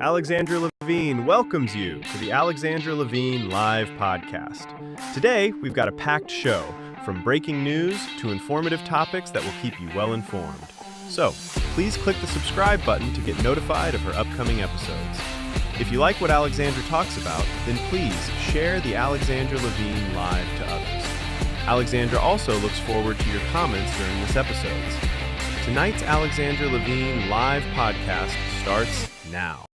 Alexandra Levine welcomes you to the Alexandra Levine Live Podcast. Today, we've got a packed show, from breaking news to informative topics that will keep you well informed. So, please click the subscribe button to get notified of her upcoming episodes. If you like what Alexandra talks about, then please share the Alexandra Levine Live to others. Alexandra also looks forward to your comments during this episode. Tonight's Alexandra Levine Live Podcast starts now.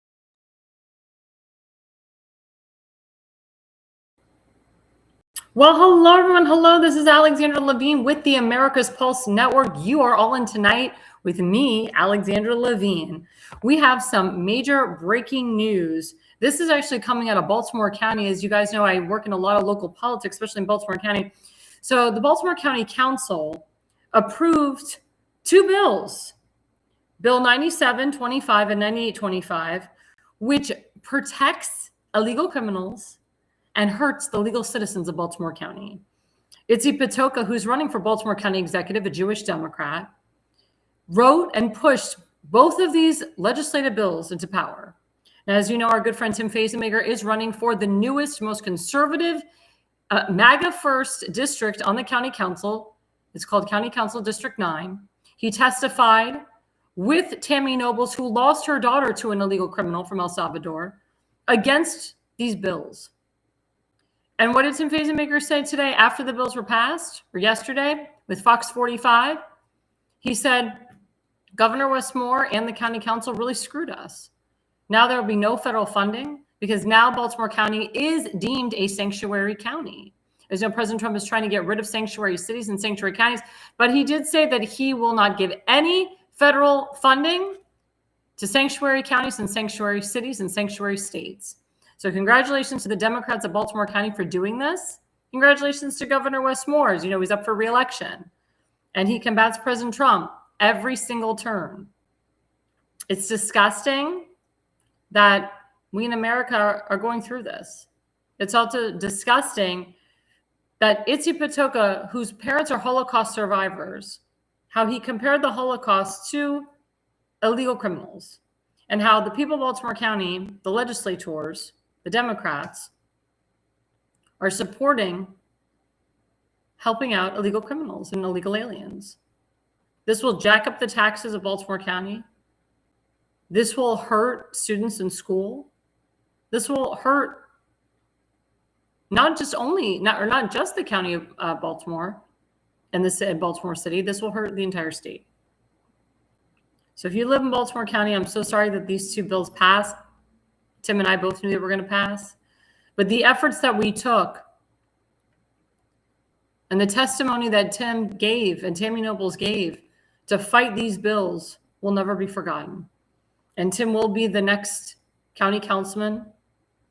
Well, hello, everyone. Hello, this is Alexandra Levine with the America's Pulse Network. You are all in tonight with me, Alexandra Levine. We have some major breaking news. This is actually coming out of Baltimore County. As you guys know, I work in a lot of local politics, especially in Baltimore County. So the Baltimore County Council approved two bills, Bill 9725 and 9825, which protects illegal criminals and hurts the legal citizens of Baltimore County. Itzi Patoka, who's running for Baltimore County Executive, a Jewish Democrat, wrote and pushed both of these legislative bills into power. And as you know, our good friend Tim Fazenmaker is running for the newest, most conservative MAGA first district on the county council. It's called County Council District 9. He testified with Tammy Nobles, who lost her daughter to an illegal criminal from El Salvador, against these bills. And what did Tim Fazenmaker say today after the bills were passed, or yesterday, with Fox 45? He said, Governor Westmore and the county council really screwed us. Now there will be no federal funding because now Baltimore County is deemed a sanctuary county. As you know, President Trump is trying to get rid of sanctuary cities and sanctuary counties, but he did say that he will not give any federal funding to sanctuary counties and sanctuary cities and sanctuary states. So congratulations to the Democrats of Baltimore County for doing this. Congratulations to Governor Westmore. As you know, he's up for re-election, and he combats President Trump every single term. It's disgusting that we in America are going through this. It's also disgusting that Itzi Patoka, whose parents are Holocaust survivors, how he compared the Holocaust to illegal criminals, and how the people of Baltimore County, the legislators, the Democrats, are supporting helping out illegal criminals and illegal aliens. This will jack up the taxes of Baltimore County. This will hurt students in school. This will hurt not just the county of Baltimore and the Baltimore City. This will hurt the entire state. So if you live in Baltimore County, I'm so sorry that these two bills passed. Tim and I both knew they were going to pass. But the efforts that we took and the testimony that Tim gave and Tammy Nobles gave to fight these bills will never be forgotten. And Tim will be the next county councilman,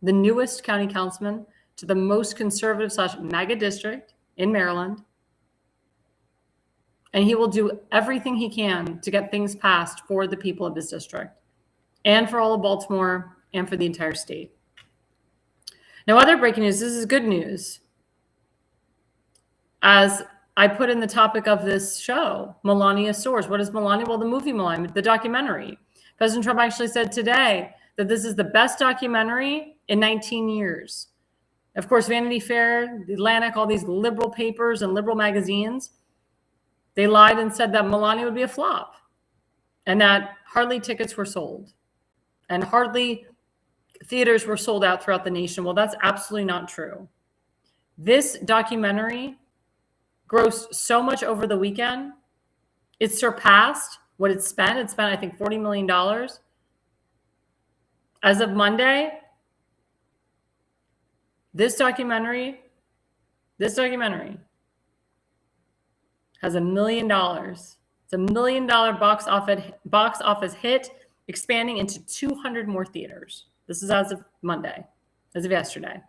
the newest county councilman to the most conservative / MAGA district in Maryland. And he will do everything he can to get things passed for the people of his district and for all of Baltimore and for the entire state. Now, other breaking news, this is good news. As I put in the topic of this show, Melania Soars. What is Melania? Well, the movie Melania, the documentary. President Trump actually said today that this is the best documentary in 19 years. Of course, Vanity Fair, The Atlantic, all these liberal papers and liberal magazines, they lied and said that Melania would be a flop and that hardly tickets were sold and hardly theaters were sold out throughout the nation. Well, that's absolutely not true. This documentary grossed so much over the weekend. It surpassed what it spent. It spent, I think, $40 million. As of Monday, this documentary has $1 million. It's $1 million box office hit, expanding into 200 more theaters. This is as of Monday, as of yesterday.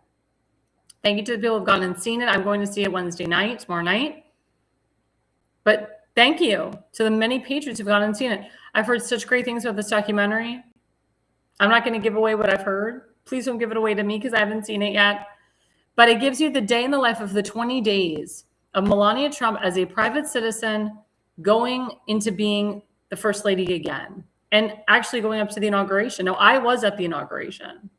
Thank you to the people who've gone and seen it. I'm going to see it Wednesday night, tomorrow night. But thank you to the many patrons who've gone and seen it. I've heard such great things about this documentary. I'm not going to give away what I've heard. Please don't give it away to me because I haven't seen it yet. But it gives you the day in the life of the 20 days of Melania Trump as a private citizen going into being the first lady again. and actually going up to the inauguration. Now, I was at the inauguration.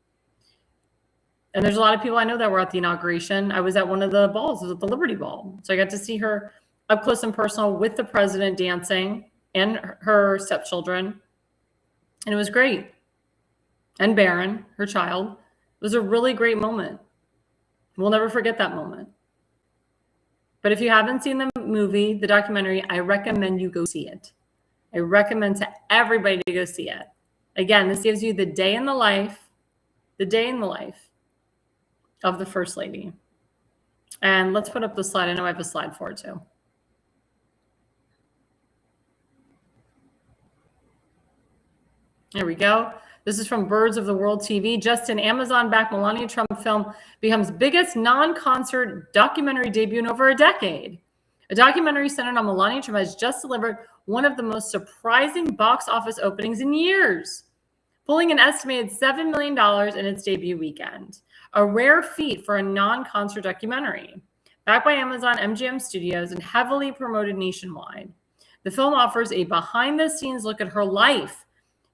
And there's a lot of people I know that were at the inauguration. I was at one of the balls. I was at the Liberty Ball. So I got to see her up close and personal with the president dancing and her stepchildren. And it was great. And Barron, her child. It was a really great moment. We'll never forget that moment. But if you haven't seen the movie, the documentary, I recommend you go see it. I recommend to everybody to go see it. Again, this gives you the day in the life of the First Lady. And let's put up the slide. I know I have a slide for it too. There we go. This is from Birds of the World TV. Just an Amazon-backed Melania Trump film becomes biggest non-concert documentary debut in over a decade. A documentary centered on Melania Trump has just delivered one of the most surprising box office openings in years, pulling an estimated $7 million in its debut weekend. A rare feat for a non-concert documentary. Backed by Amazon MGM Studios and heavily promoted nationwide, the film offers a behind-the-scenes look at her life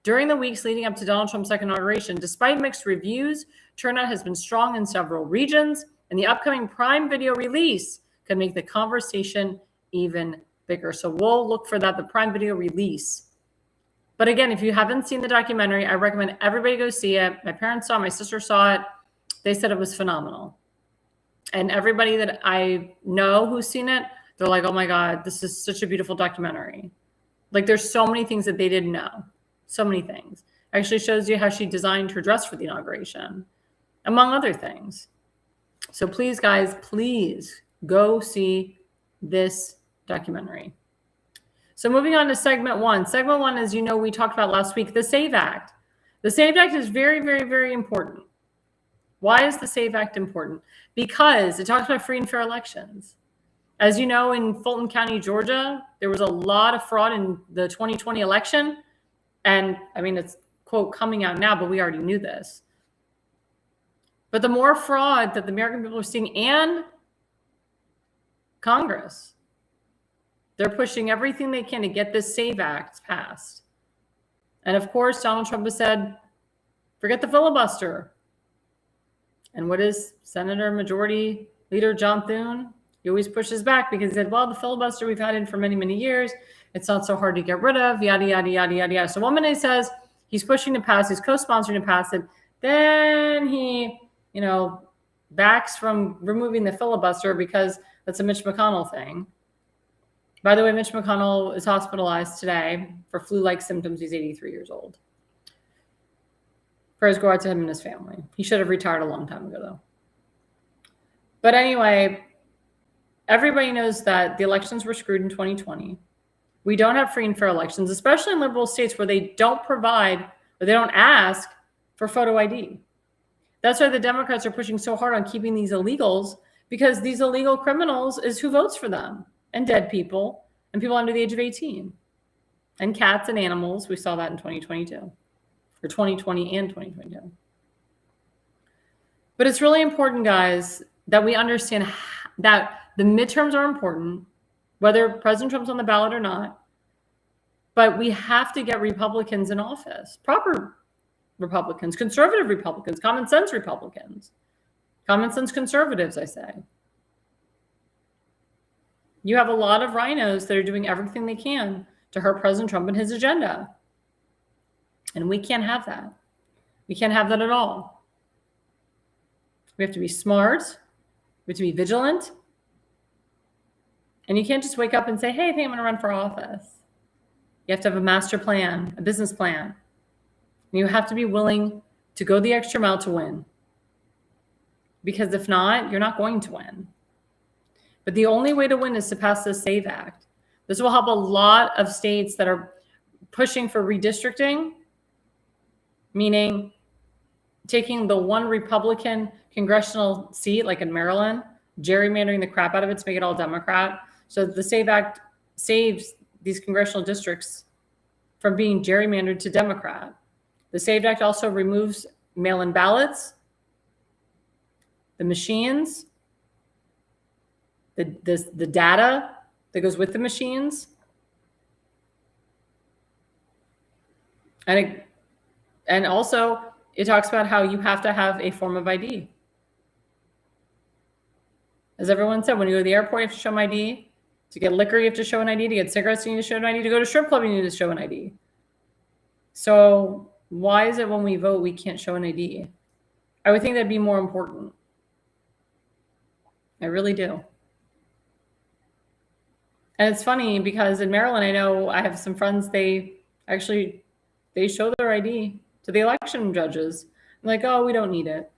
during the weeks leading up to Donald Trump's second inauguration. Despite mixed reviews, turnout has been strong in several regions, and the upcoming Prime Video release could make the conversation even bigger. So we'll look for that, the Prime Video release. But again, if you haven't seen the documentary, I recommend everybody go see it. My parents saw it, my sister saw it. They said it was phenomenal. And everybody that I know who's seen it, they're like, oh my God, this is such a beautiful documentary. Like there's so many things that they didn't know. So many things. Actually shows you how she designed her dress for the inauguration, among other things. So please, guys, please go see this documentary. So moving on to segment one. Segment one, as you know, we talked about last week, the SAVE Act. The SAVE Act is very, very, very important. Why is the SAVE Act important? Because it talks about free and fair elections. As you know, in Fulton County, Georgia, there was a lot of fraud in the 2020 election. And I mean, it's, quote, coming out now, but we already knew this. But the more fraud that the American people are seeing, and Congress, they're pushing everything they can to get this SAVE Act passed. And of course, Donald Trump has said, forget the filibuster. And what is Senator Majority Leader John Thune? He always pushes back because he said, well, the filibuster we've had in for many, many years. It's not so hard to get rid of, yada, yada, yada, yada, yada. So one minute he says he's pushing to pass, he's co-sponsoring to pass it. Then he, backs from removing the filibuster because that's a Mitch McConnell thing. By the way, Mitch McConnell is hospitalized today for flu-like symptoms. He's 83 years old. Prayers go out to him and his family. He should have retired a long time ago, though. But anyway, everybody knows that the elections were screwed in 2020. We don't have free and fair elections, especially in liberal states where they don't provide or they don't ask for photo ID. That's why the Democrats are pushing so hard on keeping these illegals, because these illegal criminals is who votes for them, and dead people and people under the age of 18 and cats and animals. We saw that in 2022. For 2020 and 2022. But it's really important, guys, that we understand that the midterms are important, whether President Trump's on the ballot or not. But we have to get Republicans in office, proper Republicans, conservative Republicans, common sense Republicans, common sense conservatives, I say. You have a lot of rhinos that are doing everything they can to hurt President Trump and his agenda. And we can't have that. We can't have that at all. We have to be smart. We have to be vigilant. And you can't just wake up and say, hey, I think I'm going to run for office. You have to have a master plan, a business plan. And you have to be willing to go the extra mile to win. Because if not, you're not going to win. But the only way to win is to pass the SAVE Act. This will help a lot of states that are pushing for redistricting, meaning taking the one Republican congressional seat, like in Maryland, gerrymandering the crap out of it to make it all Democrat. So the SAVE Act saves these congressional districts from being gerrymandered to Democrat. The SAVE Act also removes mail-in ballots, the machines, the data that goes with the machines. And also it talks about how you have to have a form of ID. As everyone said, when you go to the airport, you have to show an ID. To get liquor, you have to show an ID. To get cigarettes, you need to show an ID. To go to strip club, you need to show an ID. So why is it when we vote, we can't show an ID? I would think that'd be more important. I really do. And it's funny because in Maryland, I know I have some friends, they show their ID to the election judges. I'm like, oh, we don't need it.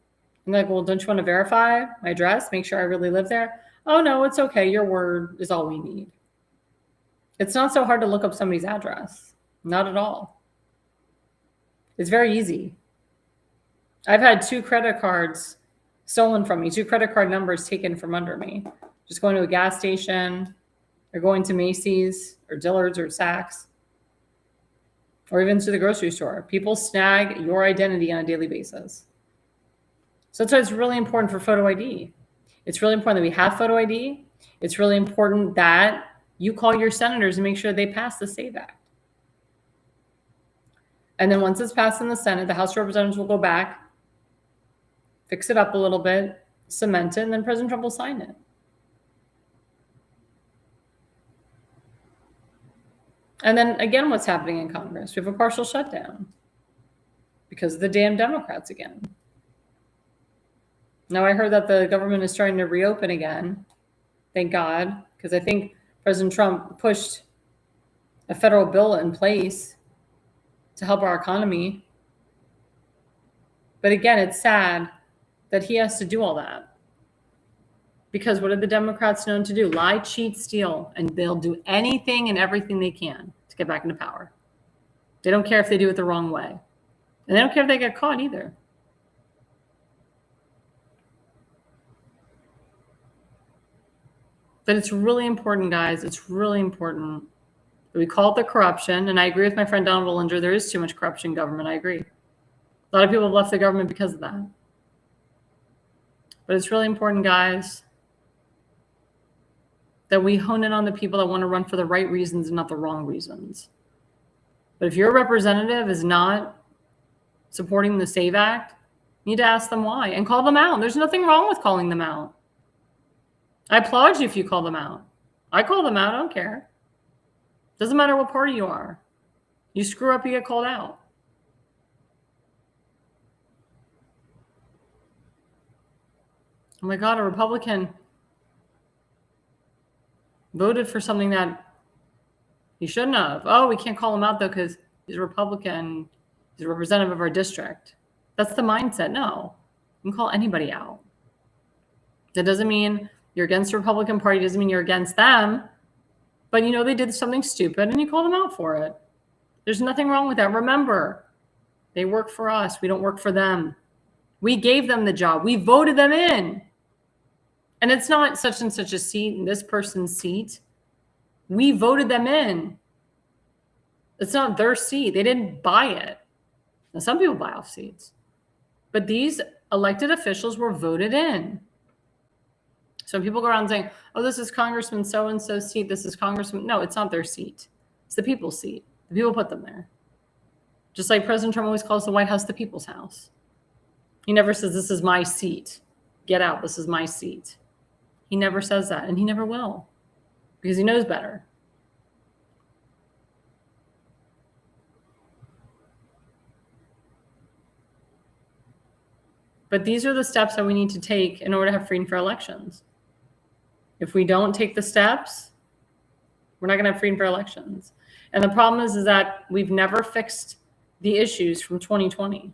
I'm like, well, don't you want to verify my address? Make sure I really live there? Oh, no, it's okay. Your word is all we need. It's not so hard to look up somebody's address. Not at all. It's very easy. I've had 2 credit cards stolen from me, 2 credit card numbers taken from under me. Just going to a gas station or going to Macy's or Dillard's or Saks or even to the grocery store. People snag your identity on a daily basis. So that's why it's really important for photo ID. It's really important that we have photo ID. It's really important that you call your senators and make sure they pass the SAVE Act. And then once it's passed in the Senate, the House of Representatives will go back, fix it up a little bit, cement it, and then President Trump will sign it. And then again, what's happening in Congress? We have a partial shutdown because of the damn Democrats again. Now, I heard that the government is trying to reopen again. Thank God, because I think President Trump pushed a federal bill in place to help our economy. But again, it's sad that he has to do all that. Because what are the Democrats known to do? Lie, cheat, steal, and they'll do anything and everything they can to get back into power. They don't care if they do it the wrong way. And they don't care if they get caught either. But it's really important, guys. It's really important. We call it the corruption. And I agree with my friend Donald Willinger. There is too much corruption in government. I agree. A lot of people have left the government because of that. But it's really important, guys, that we hone in on the people that want to run for the right reasons and not the wrong reasons. But if your representative is not supporting the SAVE Act, you need to ask them why and call them out. There's nothing wrong with calling them out. I applaud you if you call them out. I call them out. I don't care. Doesn't matter what party you are. You screw up, you get called out. Oh my God, a Republican voted for something that he shouldn't have. Oh, we can't call him out though because he's a Republican. He's a representative of our district. That's the mindset. No, you can call anybody out. That doesn't mean you're against the Republican Party. Doesn't mean you're against them. But you know they did something stupid and you call them out for it. There's nothing wrong with that. Remember, they work for us. We don't work for them. We gave them the job. We voted them in. And it's not such and such a seat in this person's seat. We voted them in. It's not their seat. They didn't buy it. Now, some people buy off seats. But these elected officials were voted in. So when people go around saying, oh, this is Congressman so-and-so's seat, this is Congressman. No, it's not their seat. It's the people's seat. The people put them there. Just like President Trump always calls the White House the people's house. He never says, this is my seat. Get out. This is my seat. He never says that, and he never will, because he knows better. But these are the steps that we need to take in order to have free and fair elections. If we don't take the steps, we're not going to have free and fair elections. And the problem is that we've never fixed the issues from 2020.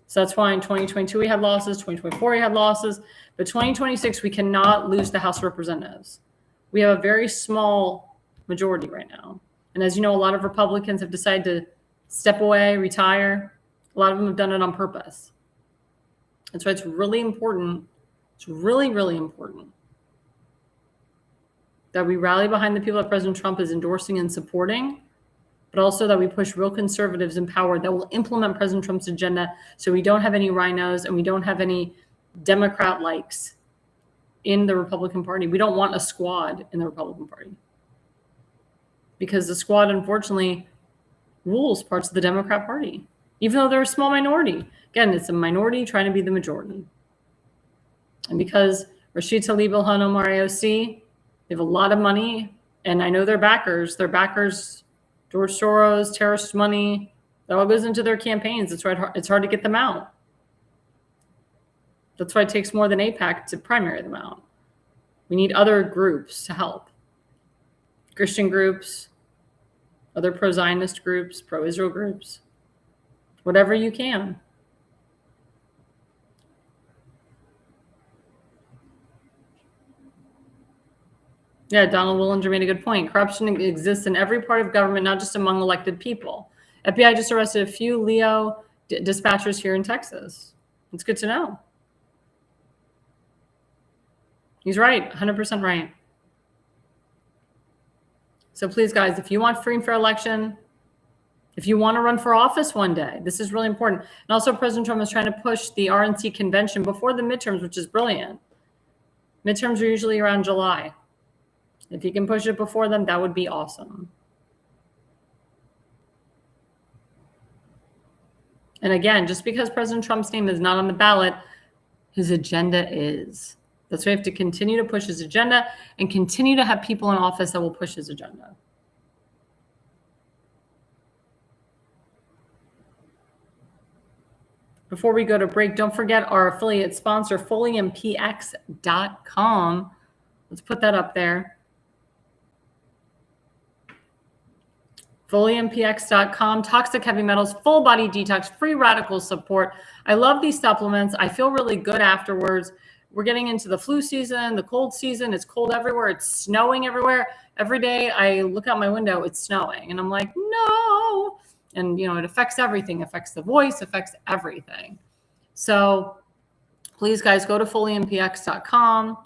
So that's why in 2022 we had losses, 2024 we had losses, but 2026 we cannot lose the House of Representatives. We have a very small majority right now. And as you know, a lot of Republicans have decided to step away, retire. A lot of them have done it on purpose. And so it's really important, it's really, really important that we rally behind the people that President Trump is endorsing and supporting, but also that we push real conservatives in power that will implement President Trump's agenda so we don't have any rhinos and we don't have any Democrat likes in the Republican Party. We don't want a squad in the Republican Party because the squad, unfortunately, rules parts of the Democrat Party, even though they're a small minority. Again, it's a minority trying to be the majority. And because Rashid Tlaib, Ilhan Omar, AOC, they have a lot of money, and I know their backers, George Soros, terrorist money, that all goes into their campaigns. It's hard to get them out. That's why it takes more than AIPAC to primary them out. We need other groups to help. Christian groups, other pro-Zionist groups, pro-Israel groups, whatever you can. Yeah, Donald Willinger made a good point. Corruption exists in every part of government, not just among elected people. FBI just arrested a few Leo dispatchers here in Texas. It's good to know. He's right, 100% right. So please, guys, if you want free and fair election, if you want to run for office one day, this is really important. And also President Trump is trying to push the RNC convention before the midterms, which is brilliant. Midterms are usually around July. If you can push it before them, that would be awesome. And again, just because President Trump's name is not on the ballot, his agenda is. That's why we have to continue to push his agenda and continue to have people in office that will push his agenda. Before we go to break, don't forget our affiliate sponsor, FoliumPX.com. Let's put that up there. FoliumPX.com, toxic heavy metals, full body detox, free radical support. I love these supplements. I feel really good afterwards. We're getting into the flu season, the cold season. It's cold everywhere. It's snowing everywhere. Every day I look out my window, it's snowing. And I'm like, no. And, it affects everything. It affects the voice, affects everything. So please, guys, go to FoliumPX.com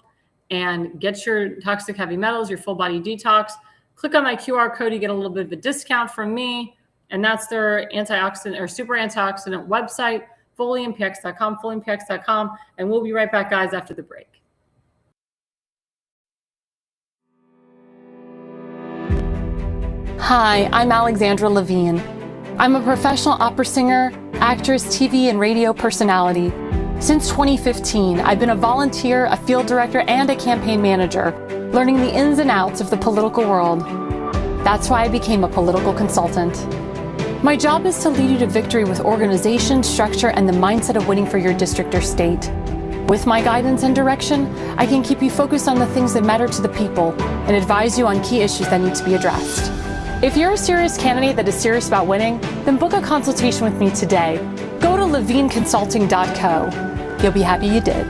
and get your toxic heavy metals, your full body detox. Click on my QR code. You get a little bit of a discount from me. And that's their antioxidant or super antioxidant website, FoliumPX.com, FoliumPX.com. And we'll be right back, guys, after the break. Hi, I'm Alexandra Levine. I'm a professional opera singer, actress, TV, and radio personality. Since 2015, I've been a volunteer, a field director, and a campaign manager, learning the ins and outs of the political world. That's why I became a political consultant. My job is to lead you to victory with organization, structure, and the mindset of winning for your district or state. With my guidance and direction, I can keep you focused on the things that matter to the people and advise you on key issues that need to be addressed. If you're a serious candidate that is serious about winning, then book a consultation with me today. Go to levineconsulting.co. You'll be happy you did.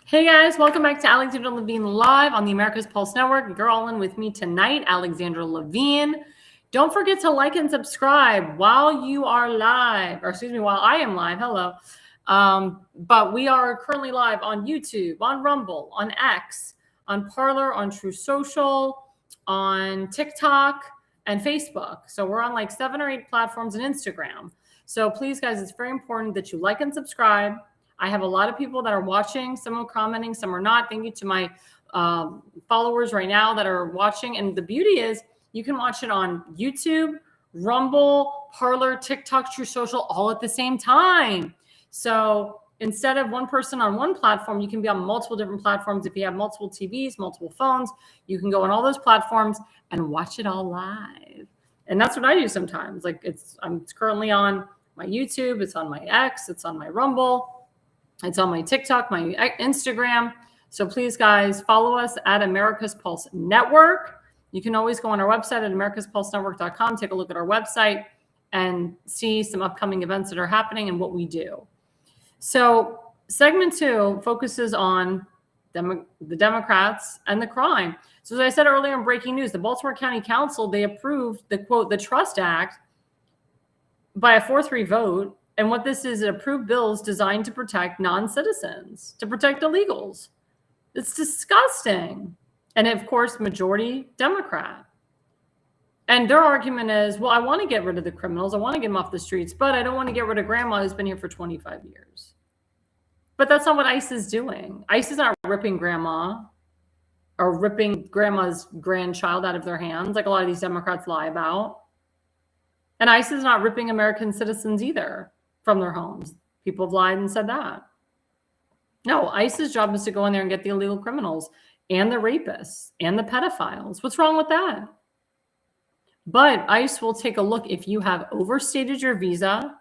Hey guys, welcome back to Alexandra Levine Live on the America's Pulse Network. You're all in with me tonight, Alexandra Levine. Don't forget to like and subscribe while you are live, while I am live. Hello. But we are currently live on YouTube, on Rumble, on X, on Parler, on True Social, on TikTok, and Facebook. So we're on like 7 or 8 platforms and Instagram. So please, guys, it's very important that you like and subscribe. I have a lot of people that are watching. Some are commenting, some are not. Thank you to my followers right now that are watching. And the beauty is you can watch it on YouTube, Rumble, Parler, TikTok, True Social, all at the same time. So instead of one person on one platform, you can be on multiple different platforms. If you have multiple TVs, multiple phones, you can go on all those platforms and watch it all live. And that's what I do sometimes. Like I'm currently on my YouTube, it's on my X, it's on my Rumble. It's on my TikTok, my Instagram. So please, guys, follow us at America's Pulse Network. You can always go on our website at americaspulsenetwork.com, take a look at our website and see some upcoming events that are happening and what we do. So segment 2 focuses on the Democrats and the crime. So as I said earlier in breaking news, the Baltimore County Council, they approved the Trust Act by a 4-3 vote. And what this is, approved bills designed to protect non-citizens, to protect illegals. It's disgusting. And of course, majority Democrat. And their argument is, well, I want to get rid of the criminals. I want to get them off the streets, but I don't want to get rid of grandma who's been here for 25 years. But that's not what ICE is doing. ICE is not ripping grandma or ripping grandma's grandchild out of their hands like a lot of these Democrats lie about. And ICE is not ripping American citizens either from their homes. People have lied and said that. No, ICE's job is to go in there and get the illegal criminals and the rapists and the pedophiles. What's wrong with that? But ICE will take a look if you have overstated your visa,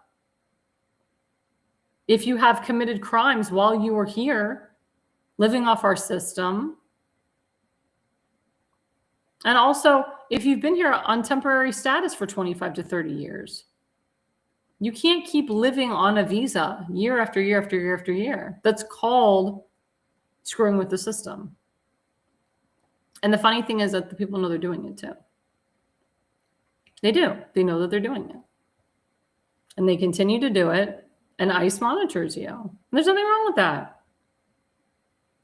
if you have committed crimes while you were here, living off our system, and also if you've been here on temporary status for 25 to 30 years. You can't keep living on a visa year after year after year after year. That's called screwing with the system. And the funny thing is that the people know they're doing it too. They do. They know that they're doing it. And they continue to do it, and ICE monitors you. And there's nothing wrong with that.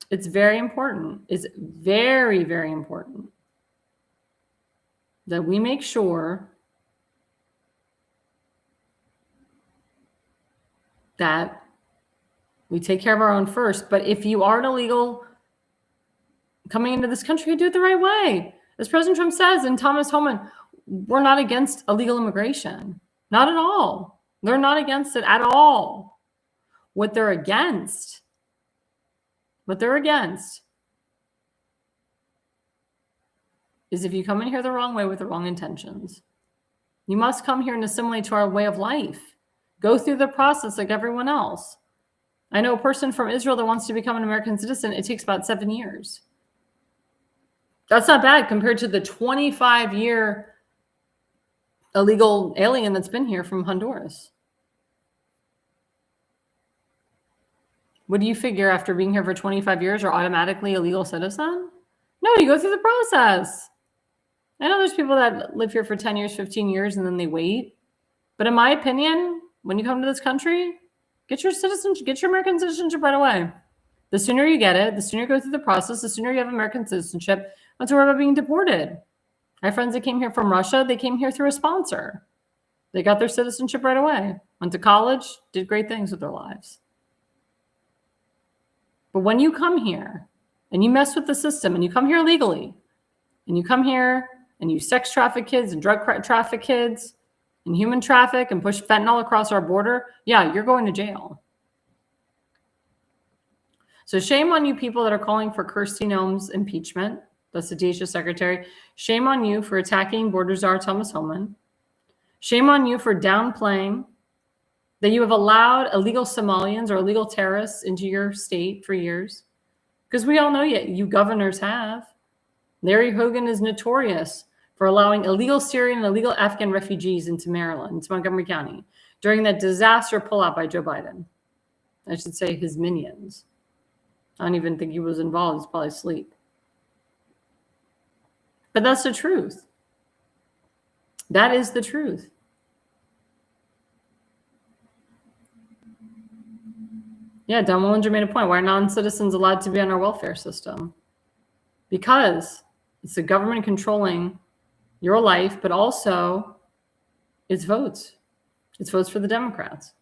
It's very important. It's very, very important that we make sure that we take care of our own first. But if you are an illegal coming into this country, do it the right way. As President Trump says, and Thomas Homan, we're not against illegal immigration. Not at all. They're not against it at all. What they're against is if you come in here the wrong way with the wrong intentions. You must come here and assimilate to our way of life. Go through the process like everyone else. I know a person from Israel that wants to become an American citizen. It takes about 7 years. That's not bad compared to the 25-year illegal alien that's been here from Honduras. What do you figure after being here for 25 years you're automatically a legal citizen? No, you go through the process. I know there's people that live here for 10 years, 15 years, and then they wait. But in my opinion, when you come to this country, get your citizenship, get your American citizenship right away. The sooner you get it, the sooner you go through the process, the sooner you have American citizenship. Don't worry about being deported. I have friends that came here from Russia. They came here through a sponsor. They got their citizenship right away. Went to college, did great things with their lives. But when you come here and you mess with the system and you come here legally and you come here and you sex traffic kids and drug traffic kids and human traffic and push fentanyl across our border, yeah, you're going to jail. So shame on you people that are calling for Kirsty Noem's impeachment. That's the DHS secretary. Shame on you for attacking border czar Thomas Homan. Shame on you for downplaying that you have allowed illegal Somalians or illegal terrorists into your state for years. Because we all know you governors have. Larry Hogan is notorious for allowing illegal Syrian and illegal Afghan refugees into Maryland, into Montgomery County, during that disaster pullout by Joe Biden. I should say his minions. I don't even think he was involved. He's probably asleep. But that's the truth. That is the truth. Yeah, Don Willinger made a point. Why are non-citizens allowed to be on our welfare system? Because it's the government controlling your life, but also it's votes. It's votes for the Democrats.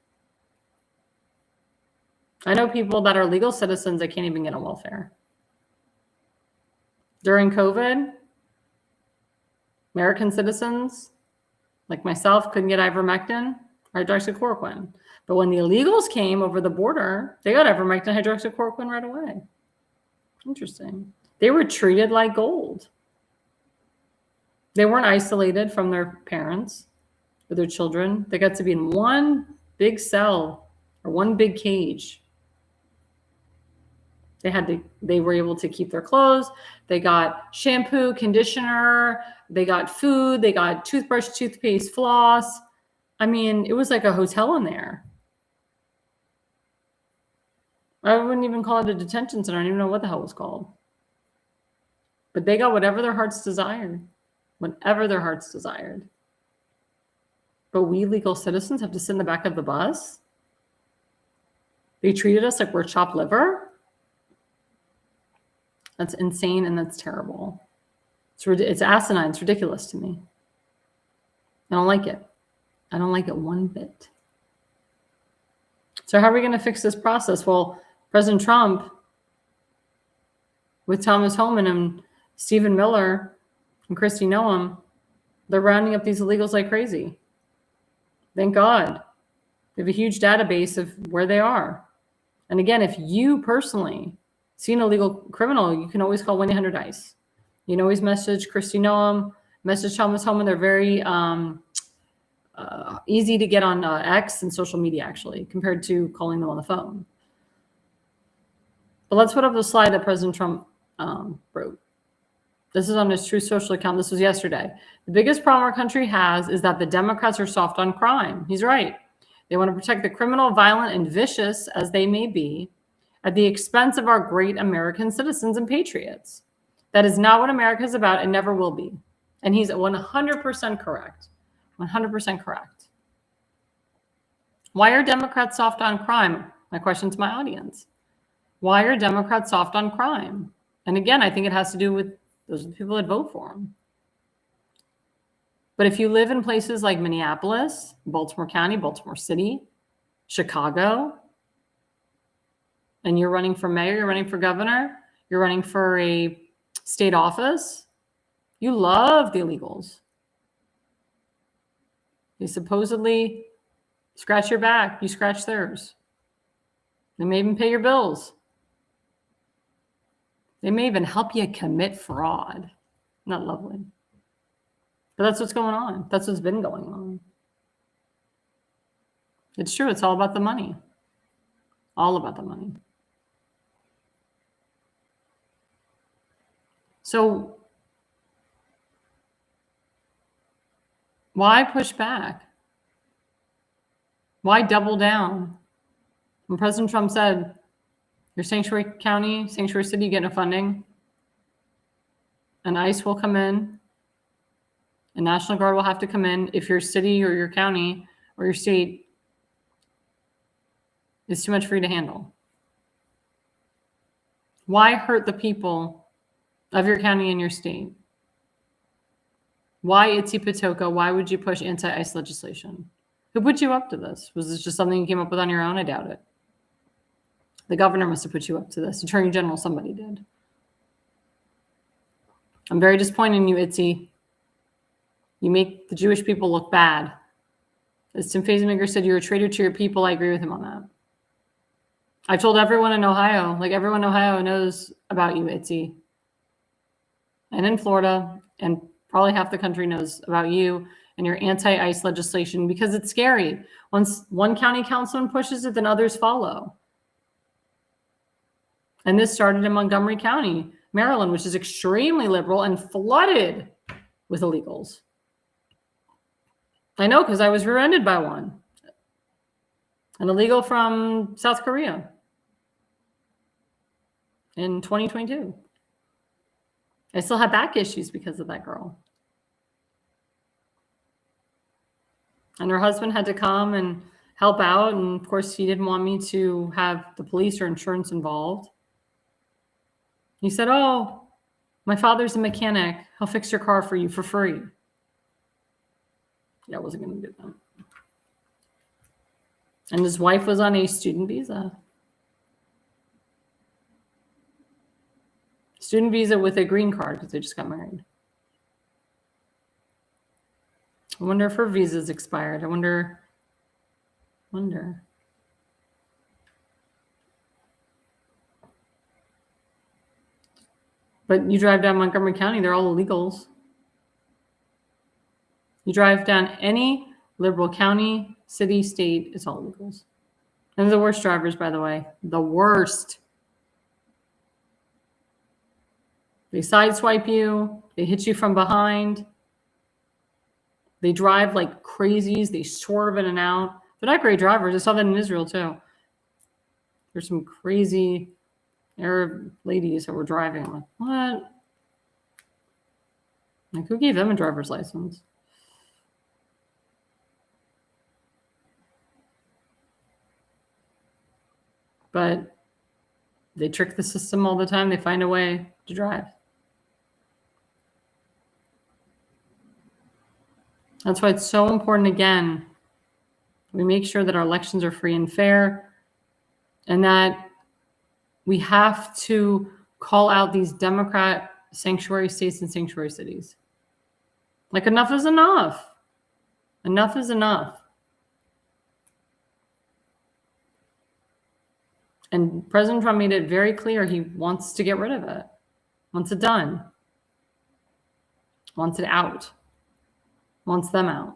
I know people that are legal citizens that can't even get on welfare. During COVID, American citizens like myself couldn't get ivermectin or hydroxychloroquine. But when the illegals came over the border, they got ivermectin and hydroxychloroquine right away. Interesting. They were treated like gold. They weren't isolated from their parents or their children. They got to be in one big cell or one big cage. They were able to keep their clothes. They got shampoo, conditioner. They got food. They got toothbrush, toothpaste, floss. I mean, it was like a hotel in there. I wouldn't even call it a detention center. I don't even know what the hell it was called. But they got whatever their hearts desired, whenever their hearts desired. But we legal citizens have to sit in the back of the bus? They treated us like we're chopped liver? That's insane and that's terrible. It's asinine. It's ridiculous to me. I don't like it. I don't like it one bit. So how are we going to fix this process? Well, President Trump, with Thomas Homan and Stephen Miller and Kristi Noem, they're rounding up these illegals like crazy. Thank God. They have a huge database of where they are. And again, if you personally see an illegal criminal, you can always call 1-800-ICE. You can always message Kristi Noem, message Thomas Homan. They're very easy to get on X and social media, actually, compared to calling them on the phone. But let's put up the slide that President Trump wrote. This is on his Truth Social account. This was yesterday. The biggest problem our country has is that the Democrats are soft on crime. He's right. They want to protect the criminal, violent, and vicious as they may be at the expense of our great American citizens and patriots. That is not what America is about and never will be. And he's 100% correct. 100% correct. Why are Democrats soft on crime? My question to my audience. Why are Democrats soft on crime? And again, I think it has to do with those are the people that vote for them. But if you live in places like Minneapolis, Baltimore County, Baltimore City, Chicago, and you're running for mayor, you're running for governor, you're running for a state office, you love the illegals. They supposedly scratch your back, you scratch theirs. They may even pay your bills. They may even help you commit fraud. Not lovely. But that's what's going on. That's what's been going on. It's true. It's all about the money. All about the money. So why push back? Why double down? When President Trump said, your sanctuary county, sanctuary city, you get no funding, and ICE will come in, and National Guard will have to come in if your city or your county or your state is too much for you to handle. Why hurt the people of your county and your state? Why Itsy Patoka? Why would you push anti-ICE legislation? Who put you up to this? Was this just something you came up with on your own? I doubt it. The governor must have put you up to this. Attorney General, somebody did. I'm very disappointed in you, Itzy. You make the Jewish people look bad. As Tim Fazenmaker said, you're a traitor to your people. I agree with him on that. I've told everyone in Ohio, like everyone in Ohio knows about you, Itzy. And in Florida, and probably half the country knows about you and your anti-ICE legislation because it's scary. Once one county councilman pushes it, then others follow. And this started in Montgomery County, Maryland, which is extremely liberal and flooded with illegals. I know because I was rear-ended by one. An illegal from South Korea in 2022. I still have back issues because of that girl. And her husband had to come and help out. And of course, he didn't want me to have the police or insurance involved. He said, oh, my father's a mechanic. He'll fix your car for you for free. Yeah, I wasn't going to do that. And his wife was on a student visa. Student visa with a green card because they just got married. I wonder if her visa's expired. I wonder. But you drive down Montgomery County, they're all illegals. You drive down any liberal county, city, state, it's all illegals. And they're the worst drivers, by the way. The worst. They sideswipe you. They hit you from behind. They drive like crazies. They swerve in and out. They're not great drivers. I saw that in Israel, too. There's some crazy Arab ladies that were driving. I'm like, what? Like, who gave them a driver's license? But they trick the system all the time. They find a way to drive. That's why it's so important, again, we make sure that our elections are free and fair, and that we have to call out these Democrat sanctuary states and sanctuary cities. Like, enough is enough. Enough is enough. And President Trump made it very clear he wants to get rid of it, wants it done, wants it out, wants them out.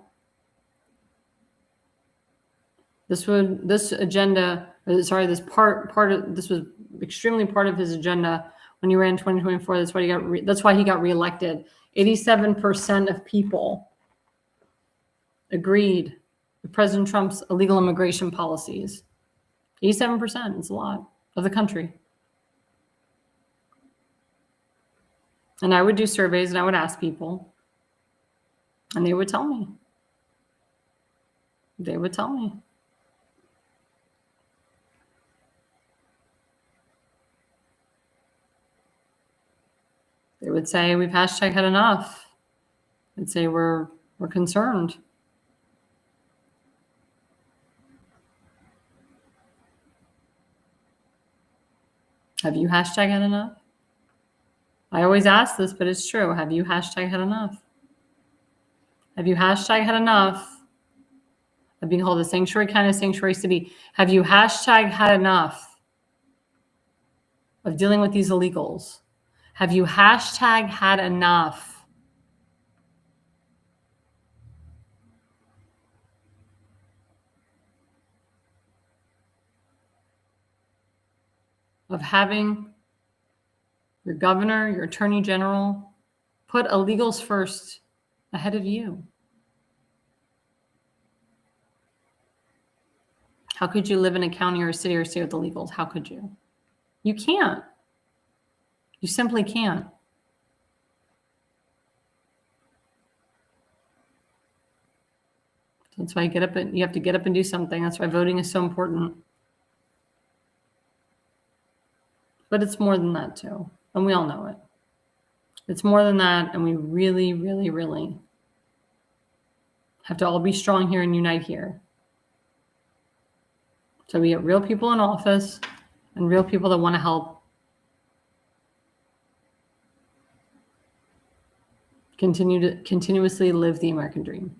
This agenda, sorry, this this was extremely part of his agenda when he ran in 2024. That's why he got reelected. 87% of people agreed with President Trump's illegal immigration policies. 87%, it's a lot of the country. And I would do surveys and I would ask people, and they would tell me. They would tell me. They would say, we've hashtag had enough. They'd say, we're concerned. Have you hashtag had enough? I always ask this, but it's true. Have you hashtag had enough? Have you hashtag had enough of being called a sanctuary county, sanctuary city? Have you hashtag had enough of dealing with these illegals? Have you hashtag had enough of having your governor, your attorney general put illegals first ahead of you? How could you live in a county or a city or state with illegals? How could you? You can't. You simply can't. That's why you have to get up and do something. That's why voting is so important. But it's more than that too. And we all know it. It's more than that. And we really, really, really have to all be strong here and unite here. So we get real people in office and real people that want to help continuously live the American dream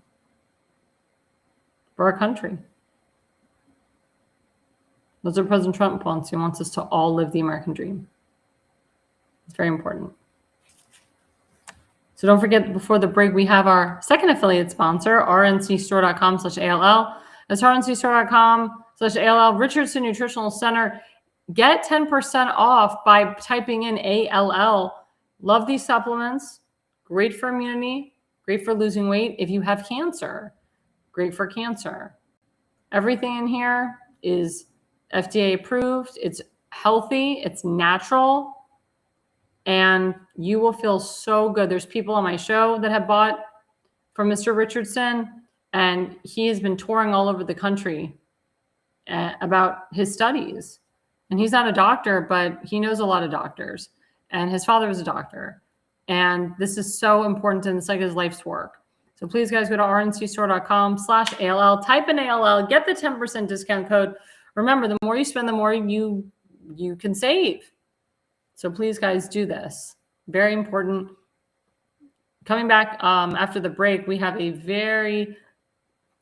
for our country. That's what President Trump wants. He wants us to all live the American dream. It's very important. So don't forget, before the break, we have our second affiliate sponsor, rncstore.com/ALL. That's rncstore.com/ALL, Richardson Nutritional Center. Get 10% off by typing in ALL. Love these supplements. Great for immunity. Great for losing weight. If you have cancer, great for cancer. Everything in here is FDA approved. It's healthy. It's natural. And you will feel so good. There's people on my show that have bought from Mr. Richardson, and he has been touring all over the country about his studies. And he's not a doctor, but he knows a lot of doctors. And his father was a doctor. And this is so important, and it's like his life's work. So please, guys, go to rncstore.com/ALL. Type in ALL. Get the 10% discount code. Remember, the more you spend, the more you can save. So please, guys, do this. Very important. Coming back after the break, we have a very,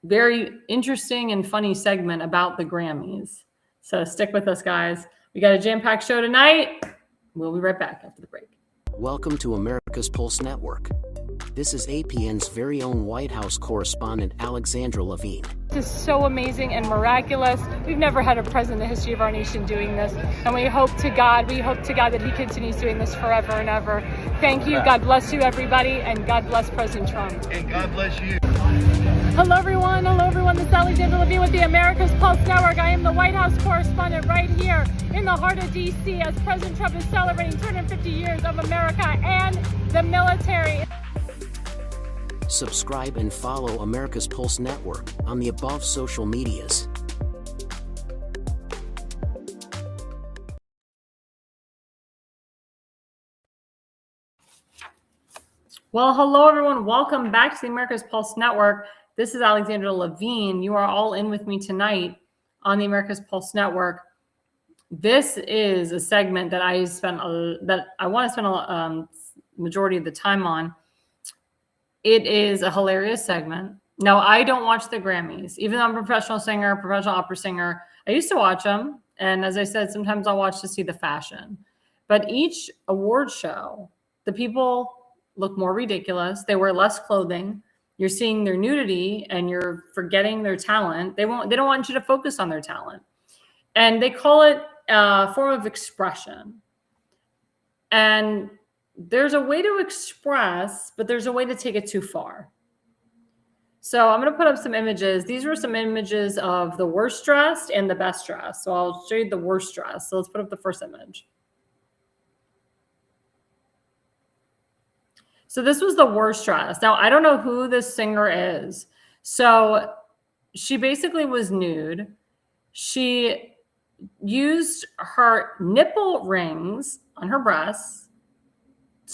very interesting and funny segment about the Grammys. So stick with us, guys. We got a jam-packed show tonight. We'll be right back after the break. Welcome to America's Pulse Network. This is APN's very own White House correspondent, Alexandra Levine. This is so amazing and miraculous. We've never had a president in the history of our nation doing this. And we hope to God that he continues doing this forever and ever. Thank you. God bless you, everybody. And God bless President Trump. And God bless you. Hello, everyone. This is Alexandra Levine with the America's Pulse Network. I am the White House correspondent right here in the heart of D.C. as President Trump is celebrating 250 years of America and the military. Subscribe and follow America's Pulse Network on the above social medias. Well, hello, everyone. Welcome back to the America's Pulse Network. This is Alexandra Levine. You are all in with me tonight on the America's Pulse Network. This is a segment that I want to spend a majority of the time on. It is a hilarious segment. Now, I don't watch the Grammys, even though I'm a professional singer, professional opera singer. I used to watch them, and as I said, sometimes I'll watch to see the fashion. But each award show, the people look more ridiculous. They wear less clothing. You're seeing their nudity, and you're forgetting their talent. They don't want you to focus on their talent, and they call it a form of expression. And there's a way to express, but there's a way to take it too far. So I'm going to put up some images. These were some images of the worst dressed and the best dressed. So I'll show you the worst dressed. So let's put up the first image. So this was the worst dressed. Now, I don't know who this singer is. So she basically was nude. She used her nipple rings on her breasts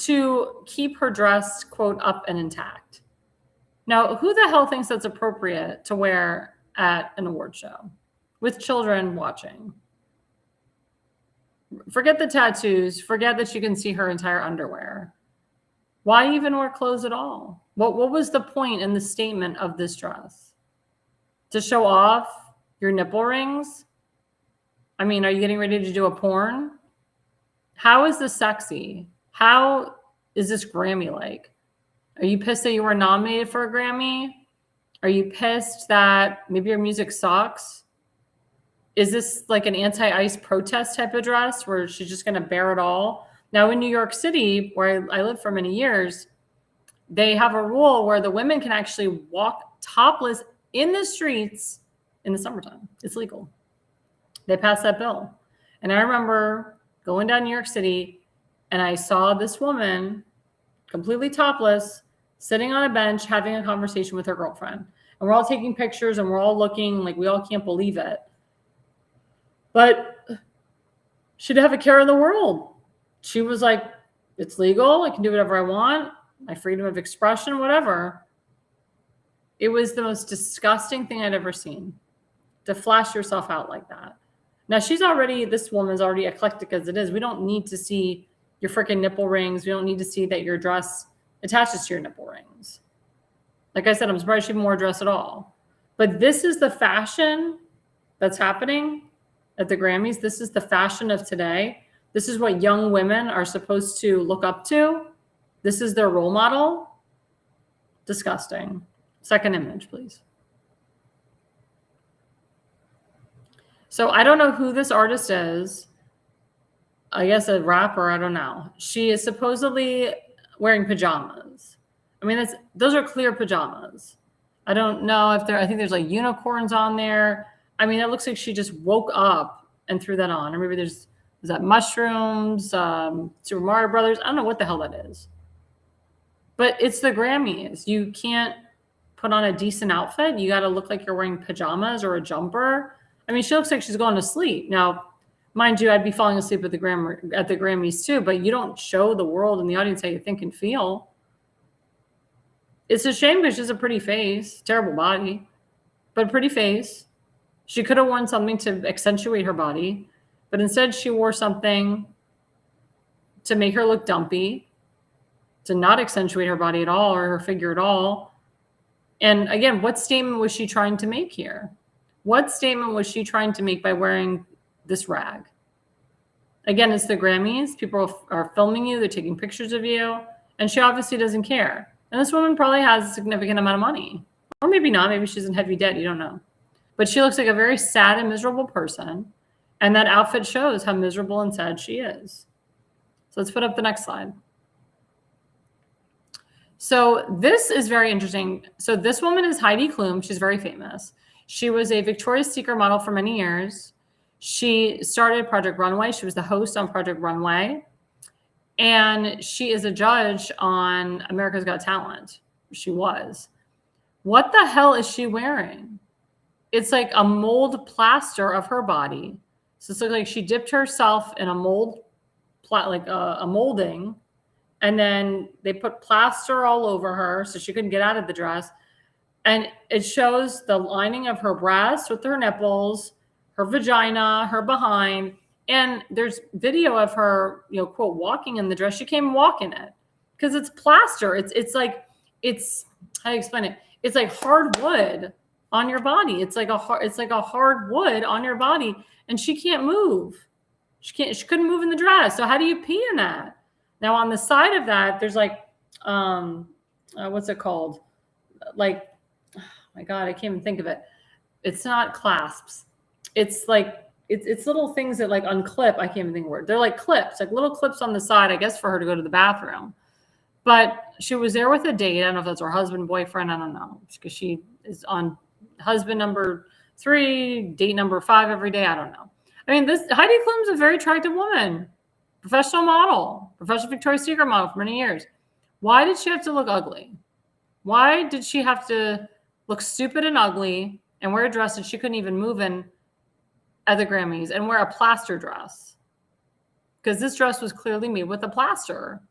to keep her dress, quote, up and intact. Now, who the hell thinks that's appropriate to wear at an award show with children watching? Forget the tattoos. Forget that you can see her entire underwear. Why even wear clothes at all? What was the point in the statement of this dress? To show off your nipple rings? I mean, are you getting ready to do a porn? How is this sexy? How is this Grammy-like? Are you pissed that you were nominated for a Grammy? Are you pissed that maybe your music sucks? Is this like an anti-ICE protest type of dress where she's just going to bear it all? Now, in New York City, where I lived for many years, they have a rule where the women can actually walk topless in the streets in the summertime. It's legal. They passed that bill. And I remember going down New York City, and I saw this woman completely topless, sitting on a bench, having a conversation with her girlfriend. And we're all taking pictures, and we're all looking like we all can't believe it. But she didn't have a care in the world. She was like, it's legal. I can do whatever I want. My freedom of expression, whatever. It was the most disgusting thing I'd ever seen, to flash yourself out like that. Now, this woman's already eclectic as it is. We don't need to see your freaking nipple rings. We don't need to see that your dress attaches to your nipple rings. Like I said, I'm surprised she even wore a dress at all. But this is the fashion that's happening at the Grammys. This is the fashion of today. This is what young women are supposed to look up to. This is their role model. Disgusting. Second image, please. So I don't know who this artist is. I guess a rapper, I don't know. She is supposedly wearing pajamas. I mean, those are clear pajamas. I don't know if I think there's like unicorns on there. I mean, it looks like she just woke up and threw that on. Or maybe there's that mushrooms, Super Mario Brothers. I don't know what the hell that is. But it's the Grammys. You can't put on a decent outfit. You got to look like you're wearing pajamas or a jumper. I mean, she looks like she's going to sleep. Now, mind you, I'd be falling asleep at the Grammys too, but you don't show the world and the audience how you think and feel. It's a shame because she has a pretty face, terrible body, but a pretty face. She could have worn something to accentuate her body, but instead she wore something to make her look dumpy, to not accentuate her body at all or her figure at all. And again, what statement was she trying to make here? What statement was she trying to make by wearing this rag? Again, it's the Grammys. People are filming you. They're taking pictures of you. And she obviously doesn't care. And this woman probably has a significant amount of money. Or maybe not. Maybe she's in heavy debt. You don't know. But she looks like a very sad and miserable person. And that outfit shows how miserable and sad she is. So let's put up the next slide. So this is very interesting. So this woman is Heidi Klum. She's very famous. She was a Victoria's Secret model for many years. She started Project Runway. She was the host on Project Runway. And she is a judge on America's Got Talent. She was. What the hell is she wearing? It's like a mold plaster of her body. So it's like she dipped herself in a mold, like a molding, And then they put plaster all over her so she couldn't get out of the dress. And it shows the lining of her breasts with her nipples, her vagina, her behind. And there's video of her, quote, walking in the dress. She can't even walk in it because it's plaster. It's like, how do you explain it? It's like hard wood on your body. It's like a hard wood on your body, and she can't move. She couldn't move in the dress. So how do you pee in that? Now on the side of that, there's like, what's it called? Like, oh my God, I can't even think of it. It's not clasps. It's like, it's little things that like unclip. I can't even think of the word. They're like clips, like little clips on the side, I guess, for her to go to the bathroom. But she was there with a date. I don't know if that's her husband, boyfriend. I don't know, because she is on husband number 3, date number 5 every day. I don't know. I mean, this Heidi Klum's a very attractive woman, professional model, professional Victoria's Secret model for many years. Why did she have to look ugly? Why did she have to look stupid and ugly and wear a dress that she couldn't even move in at the Grammys and wear a plaster dress? Because this dress was clearly made with a plaster.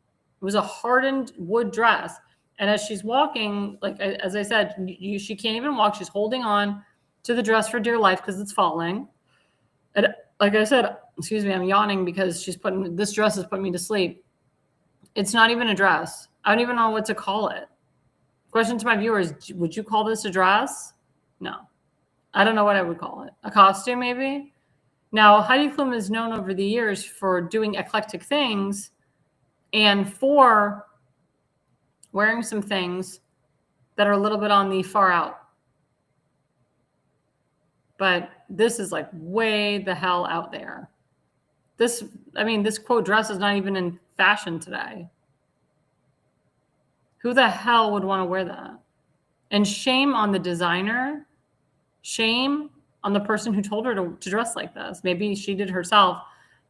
It was a hardened wood dress. And as she's walking, like, as I said, she can't even walk. She's holding on to the dress for dear life because it's falling. And like I said, excuse me, I'm yawning because this dress is putting me to sleep. It's not even a dress. I don't even know what to call it. Question to my viewers, would you call this a dress? No. I don't know what I would call it. A costume, maybe? Now, Heidi Klum is known over the years for doing eclectic things and for wearing some things that are a little bit on the far out. But this is like way the hell out there. This quote dress is not even in fashion today. Who the hell would want to wear that? And shame on the designer. Shame on the person who told her to dress like this. Maybe she did herself,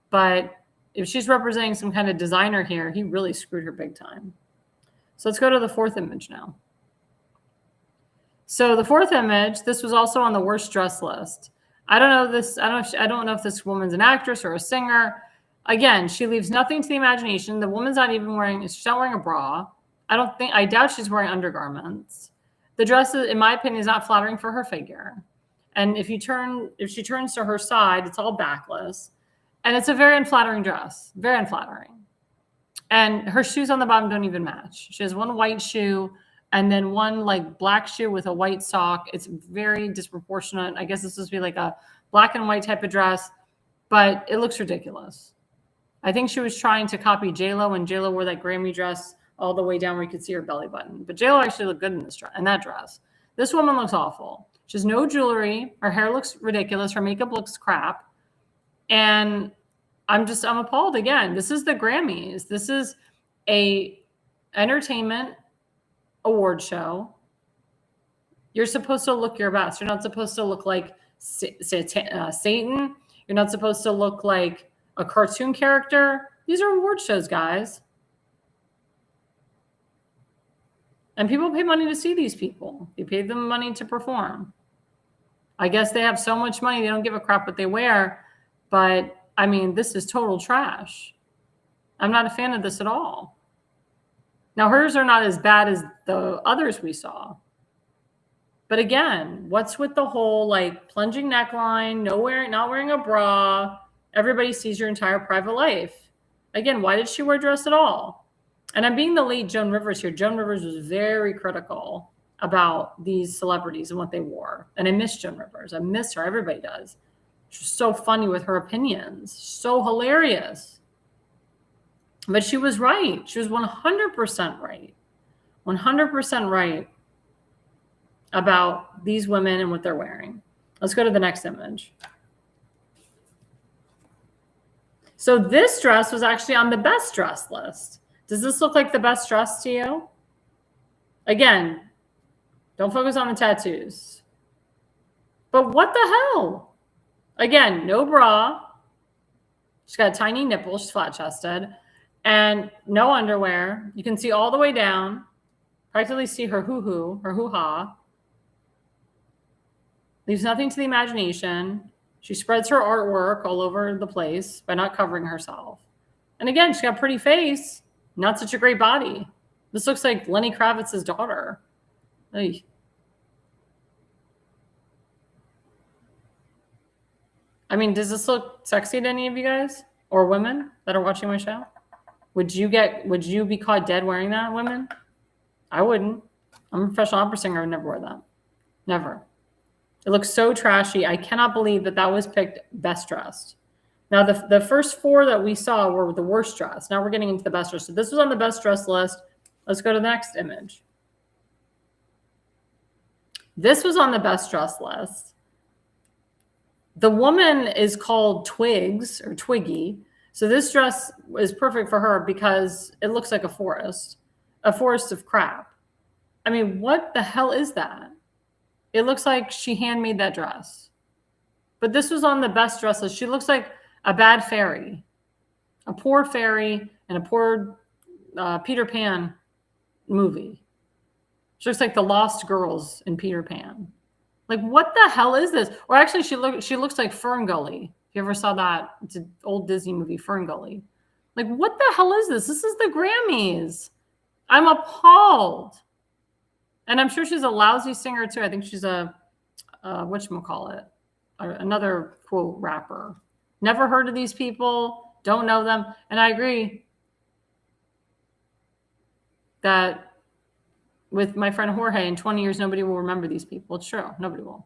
but if she's representing some kind of designer here, he really screwed her big time. So let's go to the 4th image now. So the 4th image, this was also on the worst dress list. I don't know if this woman's an actress or a singer. Again, she leaves nothing to the imagination. The woman's not even she's not wearing a bra. I doubt she's wearing undergarments. The dress, in my opinion, is not flattering for her figure. And if she turns to her side, it's all backless. And it's a very unflattering dress, very unflattering. And her shoes on the bottom don't even match. She has one white shoe and then one like black shoe with a white sock. It's very disproportionate. I guess this supposed to be like a black and white type of dress, but it looks ridiculous. I think she was trying to copy J.Lo, and J.Lo wore that Grammy dress all the way down where you could see her belly button. But J.Lo actually looked good in that dress. This woman looks awful. She has no jewelry. Her hair looks ridiculous. Her makeup looks crap. And I'm appalled again. This is the Grammys. This is a entertainment award show. You're supposed to look your best. You're not supposed to look like Satan. You're not supposed to look like a cartoon character. These are award shows, guys. And people pay money to see these people. They pay them money to perform. I guess they have so much money, they don't give a crap what they wear. But, I mean, this is total trash. I'm not a fan of this at all. Now, hers are not as bad as the others we saw. But again, what's with the whole, like, plunging neckline, not wearing a bra, everybody sees your entire private life. Again, why did she wear a dress at all? And I'm being the late Joan Rivers here. Joan Rivers was very critical about these celebrities and what they wore. And I miss Joan Rivers. I miss her. Everybody does. She's so funny with her opinions. So hilarious. But she was right. She was 100% right. 100% right about these women and what they're wearing. Let's go to the next image. So this dress was actually on the best dress list. Does this look like the best dress to you? Again, don't focus on the tattoos. But what the hell? Again, no bra. She's got a tiny nipple. She's flat-chested. And no underwear. You can see all the way down. Practically see her hoo-hoo, her hoo-ha. Leaves nothing to the imagination. She spreads her artwork all over the place by not covering herself. And again, she's got a pretty face. not such a great body. This looks like Lenny Kravitz's daughter. Ay. I mean, does this look sexy to any of you guys or women that are watching my show? Would you be caught dead wearing that, women? I wouldn't. I'm a professional opera singer. I would never wear that. Never. It looks so trashy. I cannot believe that was picked best dressed. Now, the first 4 that we saw were the worst dressed. Now we're getting into the best dressed. So this was on the best dressed list. Let's go to the next image. This was on the best dressed list. The woman is called Twigs or Twiggy. So this dress is perfect for her because it looks like a forest of crap. I mean, what the hell is that? It looks like she handmade that dress. But this was on the best dress list. She looks like a bad fairy, a poor fairy in a poor Peter Pan movie. She looks like the lost girls in Peter Pan. Like, what the hell is this? Or actually, she looks like Fern Gully. If you ever saw that, it's an old Disney movie, Fern Gully. Like, what the hell is this? This is the Grammys. I'm appalled. And I'm sure she's a lousy singer, too. I think she's a whatchamacallit, another, quote, rapper. Never heard of these people. Don't know them. And I agree that with my friend Jorge, in 20 years, nobody will remember these people. It's true. Nobody will.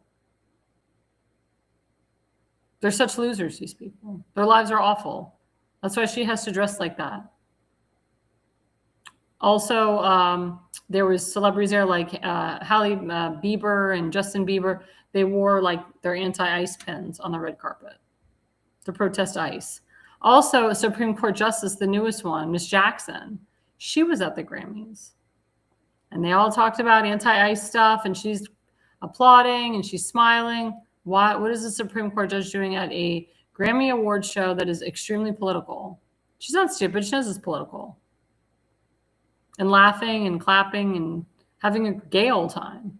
They're such losers, these people. Their lives are awful. That's why she has to dress like that. Also, there was celebrities there like Halle Bieber and Justin Bieber. They wore like their anti-ice pins on the red carpet to protest ICE. Also, a Supreme Court Justice, the newest one, Miss Jackson, she was at the Grammys. And they all talked about anti-ICE stuff, and she's applauding and she's smiling. What is the Supreme Court judge doing at a Grammy Awards show that is extremely political? She's not stupid. She knows it's political. And laughing and clapping and having a gay old time.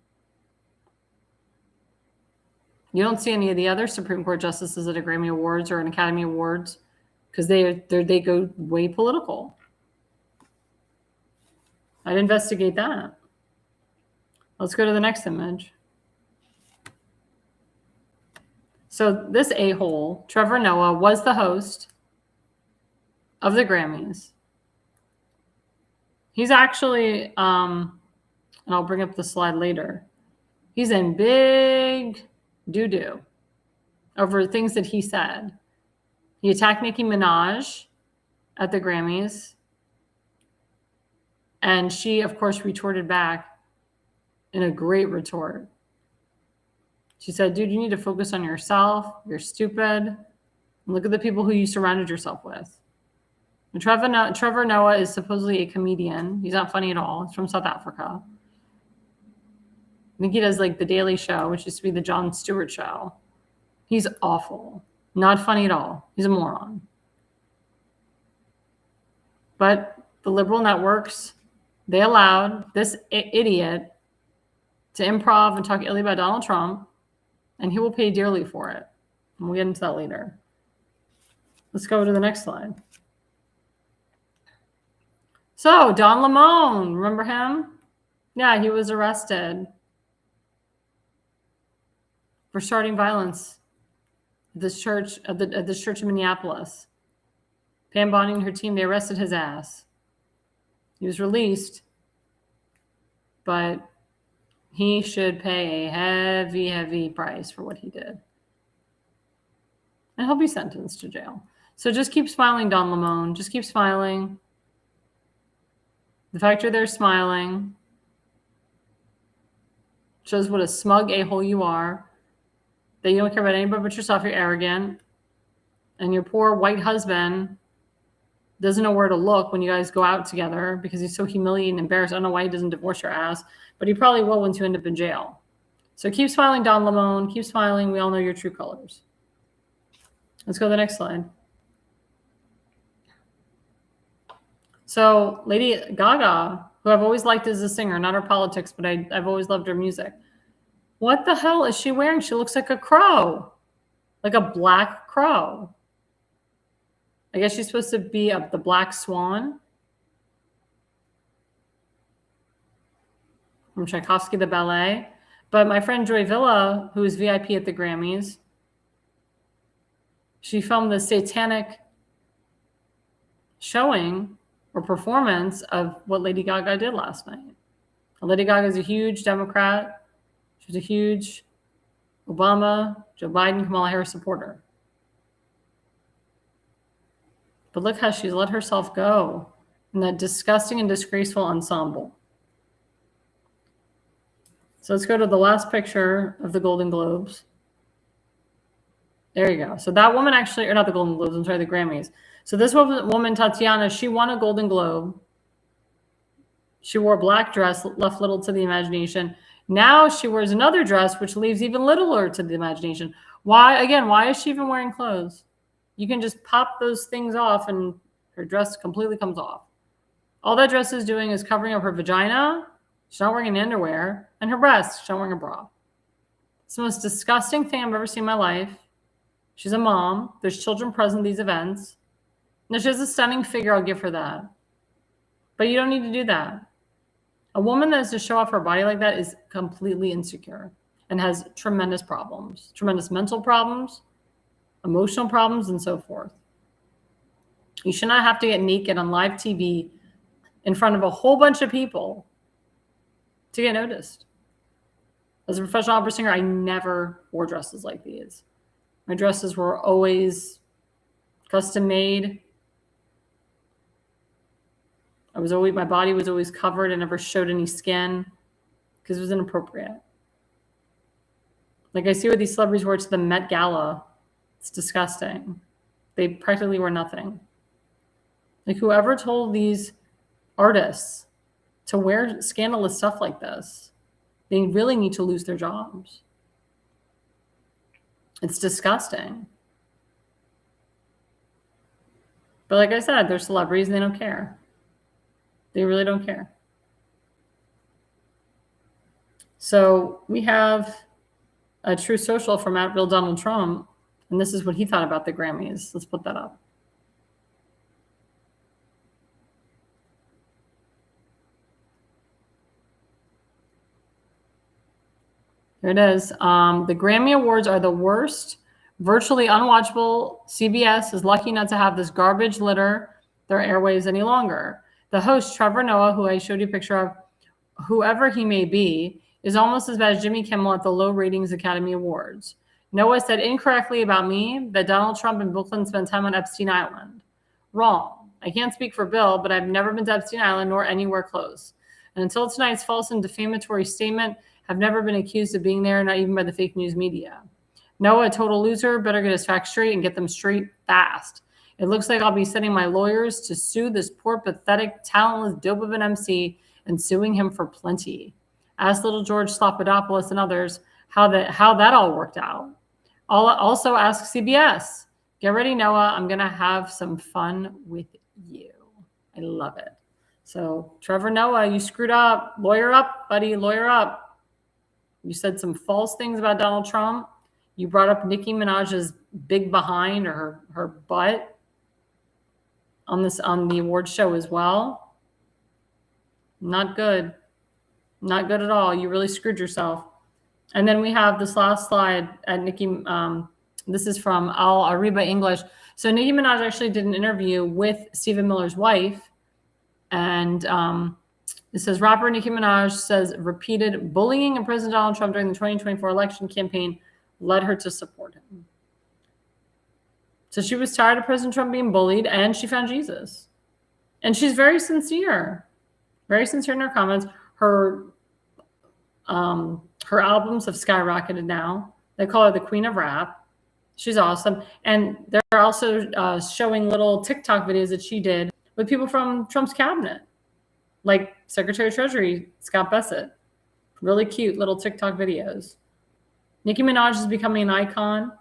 You don't see any of the other Supreme Court justices at a Grammy Awards or an Academy Awards because they go way political. I'd investigate that. Let's go to the next image. So this a-hole, Trevor Noah, was the host of the Grammys. He's actually, and I'll bring up the slide later, he's in big doo-doo over things that he said. He attacked Nicki Minaj at the Grammys. And she, of course, retorted back in a great retort. She said, dude, you need to focus on yourself. You're stupid. And look at the people who you surrounded yourself with. And Trevor Noah is supposedly a comedian. He's not funny at all. He's from South Africa. I think he does like The Daily Show, which used to be the Jon Stewart show. He's awful. Not funny at all. He's a moron. But the liberal networks, they allowed this idiot to improv and talk illy about Donald Trump, and he will pay dearly for it. And we'll get into that later. Let's go to the next slide. So, Don Lemon, remember him? Yeah, he was arrested for starting violence at this church in Minneapolis. Pam Bondi and her team, they arrested his ass. He was released, but he should pay a heavy, heavy price for what he did. And he'll be sentenced to jail. So just keep smiling, Don Lemon. Just keep smiling. The fact you're there smiling shows what a smug a-hole you are, that you don't care about anybody but yourself. You're arrogant. And your poor white husband doesn't know where to look when you guys go out together because he's so humiliated and embarrassed. I don't know why he doesn't divorce your ass, but he probably will once you end up in jail. So keep smiling, Don Lemon. Keep smiling. We all know your true colors. Let's go to the next slide. So Lady Gaga, who I've always liked as a singer, not her politics, but I've always loved her music. What the hell is she wearing? She looks like a crow, like a black crow. I guess she's supposed to be the black swan. from Tchaikovsky the ballet. But my friend Joy Villa, who is VIP at the Grammys, she filmed the satanic showing or performance of what Lady Gaga did last night. Lady Gaga is a huge Democrat. She was a huge Obama, Joe Biden, Kamala Harris supporter. But look how she's let herself go in that disgusting and disgraceful ensemble. So let's go to the last picture of the Golden Globes. There you go. So that woman actually, or not the Golden Globes, I'm sorry, the Grammys. So this woman, Tatiana, she won a Golden Globe. She wore a black dress, left little to the imagination. Now she wears another dress, which leaves even littler to the imagination. Why? Again, why is she even wearing clothes? You can just pop those things off and her dress completely comes off. All that dress is doing is covering up her vagina. She's not wearing any underwear. And her breasts. She's not wearing a bra. It's the most disgusting thing I've ever seen in my life. She's a mom. There's children present at these events. Now, she has a stunning figure. I'll give her that. But you don't need to do that. A woman that has to show off her body like that is completely insecure and has tremendous problems, tremendous mental problems, emotional problems, and so forth. You should not have to get naked on live TV in front of a whole bunch of people to get noticed. As a professional opera singer, I never wore dresses like these. My dresses were always custom made. My body was always covered and never showed any skin because it was inappropriate. Like I see what these celebrities wear to the Met Gala. It's disgusting. They practically wear nothing. Like whoever told these artists to wear scandalous stuff like this, they really need to lose their jobs. It's disgusting. But like I said, they're celebrities and they don't care. They really don't care. So we have a True Social from @Real Donald Trump, and this is what he thought about the Grammys. Let's put that up. Here it is. The Grammy Awards are the worst, virtually unwatchable. CBS is lucky not to have this garbage litter their airwaves any longer. The host, Trevor Noah, who I showed you a picture of, whoever he may be, is almost as bad as Jimmy Kimmel at the low ratings Academy Awards. Noah said incorrectly about me that Donald Trump and Bill Clinton spent time on Epstein Island. Wrong. I can't speak for Bill, but I've never been to Epstein Island nor anywhere close. And until tonight's false and defamatory statement, have never been accused of being there, not even by the fake news media. Noah, a total loser, better get his facts straight and get them straight fast. It looks like I'll be sending my lawyers to sue this poor, pathetic, talentless dope of an MC and suing him for plenty. Ask little George Slopadopoulos and others how that all worked out. Also ask CBS. Get ready, Noah. I'm going to have some fun with you. I love it. So, Trevor Noah, you screwed up. Lawyer up, buddy. Lawyer up. You said some false things about Donald Trump. You brought up Nicki Minaj's big behind or her butt on the award show as well. Not good. Not good at all. You really screwed yourself. And then we have this last slide at Nicki. This is from Al Ariba English. So Nicki Minaj actually did an interview with Stephen Miller's wife. And it says, rapper Nicki Minaj says repeated bullying of President Donald Trump during the 2024 election campaign led her to support him. So she was tired of President Trump being bullied, and she found Jesus. And she's very sincere in her comments. Her albums have skyrocketed now. They call her the Queen of Rap. She's awesome. And they're also showing little TikTok videos that she did with people from Trump's cabinet, like Secretary of Treasury Scott Bessent. Really cute little TikTok videos. Nicki Minaj is becoming an icon.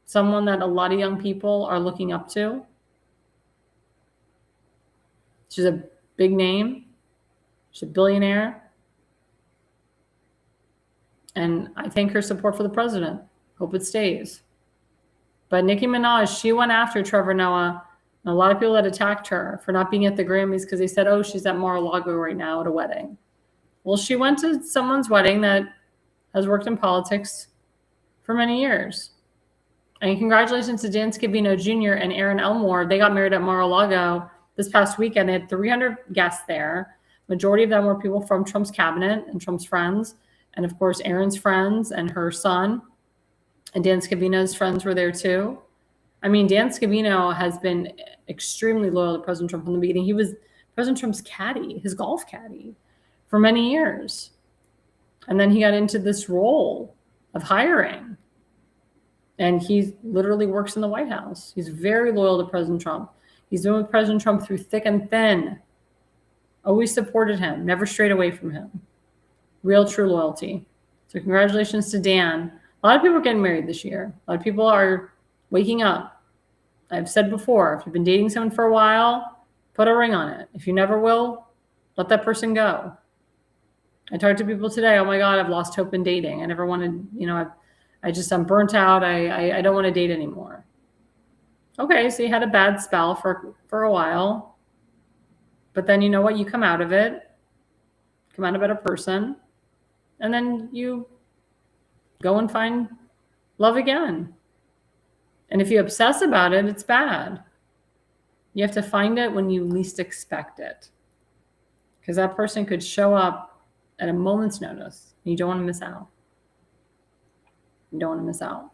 Someone that a lot of young people are looking up to. She's a big name. She's a billionaire. And I thank her support for the president. Hope it stays. But Nicki Minaj, she went after Trevor Noah. And a lot of people had attacked her for not being at the Grammys because they said, oh, she's at Mar-a-Lago right now at a wedding. Well, she went to someone's wedding that has worked in politics for many years. And congratulations to Dan Scavino Jr. and Aaron Elmore. They got married at Mar-a-Lago this past weekend. They had 300 guests there. Majority of them were people from Trump's cabinet and Trump's friends. And of course, Aaron's friends and her son. And Dan Scavino's friends were there too. I mean, Dan Scavino has been extremely loyal to President Trump from the beginning. He was President Trump's caddy, his golf caddy, for many years. And then he got into this role of hiring. And he literally works in the White House. He's very loyal to President Trump. He's been with President Trump through thick and thin. Always supported him, never strayed away from him. Real true loyalty. So congratulations to Dan. A lot of people are getting married this year. A lot of people are waking up. I've said before, if you've been dating someone for a while, put a ring on it. If you never will, let that person go. I talked to people today, oh my God, I've lost hope in dating. I never wanted, I'm burnt out. I don't want to date anymore. Okay, so you had a bad spell for a while. But then you know what? You come out of it, come out a better person, and then you go and find love again. And if you obsess about it, it's bad. You have to find it when you least expect it. Because that person could show up at a moment's notice. And you don't want to miss out. You don't want to miss out.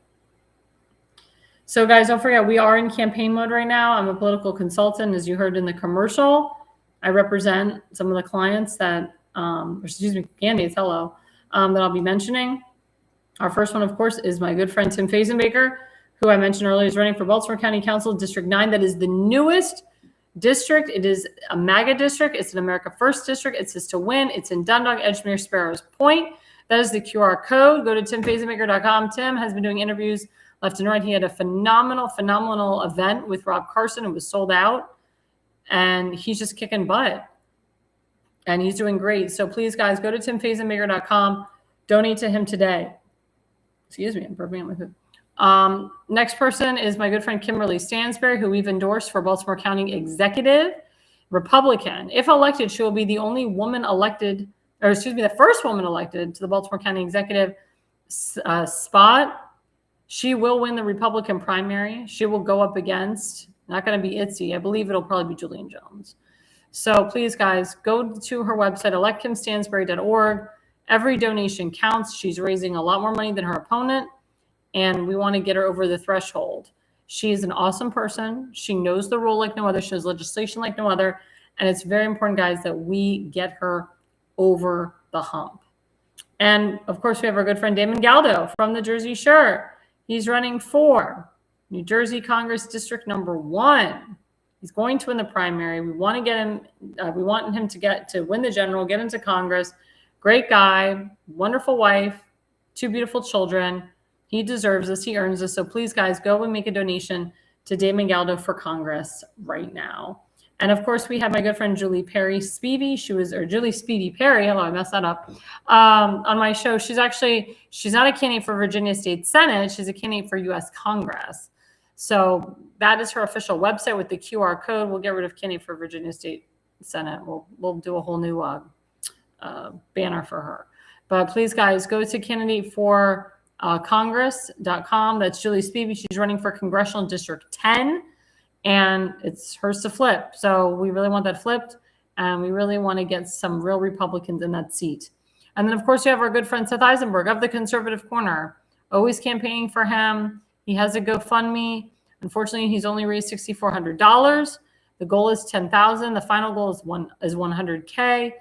So guys, don't forget, we are in campaign mode right now. I'm a political consultant. As you heard in the commercial, I represent some of the clients that, candidates, that I'll be mentioning. Our first one, of course, is my good friend, Tim Fazenbaker, who I mentioned earlier is running for Baltimore County Council, District 9. That is the newest district. It is a MAGA district. It's an America First district. It says to win. It's in Dundalk, Edgemere, Sparrows Point. That is the QR code. Go to timfazenmaker.com. Tim has been doing interviews left and right. He had a phenomenal event with Rob Carson. It was sold out. And he's just kicking butt. And he's doing great. So please, guys, go to timfazenmaker.com. Donate to him today. Excuse me, I'm burping on my food. Next person is my good friend Kimberly Stansberry, who we've endorsed for Baltimore County Executive, Republican. If elected, she will be the only woman elected, the first woman elected to the Baltimore County Executive spot. She will win the Republican primary. She will go up against, not going to be Itzy. I believe it'll probably be Julian Jones. So please, guys, go to her website, electkimstansberry.org. Every donation counts. She's raising a lot more money than her opponent, and we want to get her over the threshold. She is an awesome person. She knows the rule like no other. She knows legislation like no other. And it's very important, guys, that we get her over the hump. And, of course, we have our good friend Damon Galdo from the Jersey Shore. He's running for New Jersey Congress District number 1. He's going to win the primary. We want to get him. We want him to win the general, get into Congress. Great guy, wonderful wife, 2 beautiful children. He deserves this. He earns this. So please, guys, go and make a donation to Damon Galdo for Congress right now. And of course, we have my good friend Julie Perry Spivey. Julie Spivey Perry. Hello, I messed that up. On my show, she's not a candidate for Virginia State Senate. She's a candidate for U.S. Congress. So that is her official website with the QR code. We'll get rid of candidate for Virginia State Senate. We'll do a whole new banner for her. But please, guys, go to candidate for Congress.com. That's Julie Spivey. She's running for Congressional District 10, and it's hers to flip. So we really want that flipped, and we really want to get some real Republicans in that seat. And then, of course, you have our good friend Seth Eisenberg of the Conservative Corner, always campaigning for him. He has a GoFundMe. Unfortunately, he's only raised $6,400. The goal is $10,000. The final goal is $100K.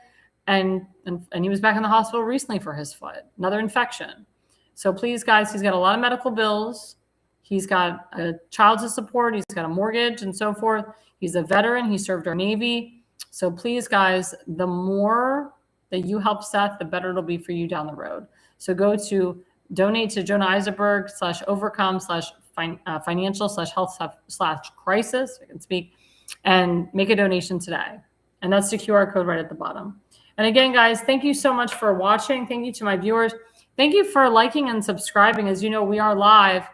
And he was back in the hospital recently for his foot, another infection. So please, guys, he's got a lot of medical bills. He's got a child to support. He's got a mortgage and so forth. He's a veteran. He served our Navy. So please, guys, the more that you help Seth, the better it'll be for you down the road. So go to donate to Jonah Eisenberg /overcome/financial/health/crisis. I can speak, and make a donation today. And that's the QR code right at the bottom. And again, guys, thank you so much for watching. Thank you to my viewers. Thank you for liking and subscribing. As you know, we are live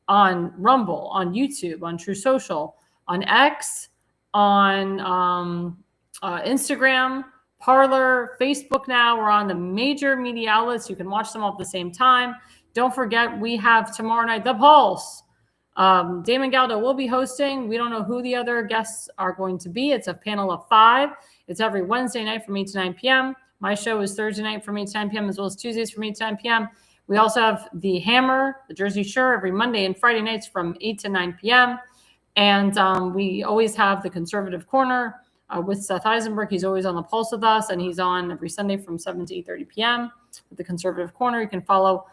on Rumble, on YouTube, on True Social, on X, on Instagram, Parler, Facebook now. We're on the major media outlets. You can watch them all at the same time. Don't forget, we have tomorrow night, The Pulse. Damon Galdo will be hosting. We don't know who the other guests are going to be. It's a panel of 5. It's every Wednesday night from 8 to 9 p.m. My show is Thursday night from 8 to 9 p.m. as well as Tuesdays from 8 to 9 p.m. We also have The Hammer, the Jersey Shore, every Monday and Friday nights from 8 to 9 p.m. And we always have the Conservative Corner with Seth Eisenberg. He's always on the Pulse with us, and he's on every Sunday from 7 to 8:30 p.m. with the Conservative Corner. You can follow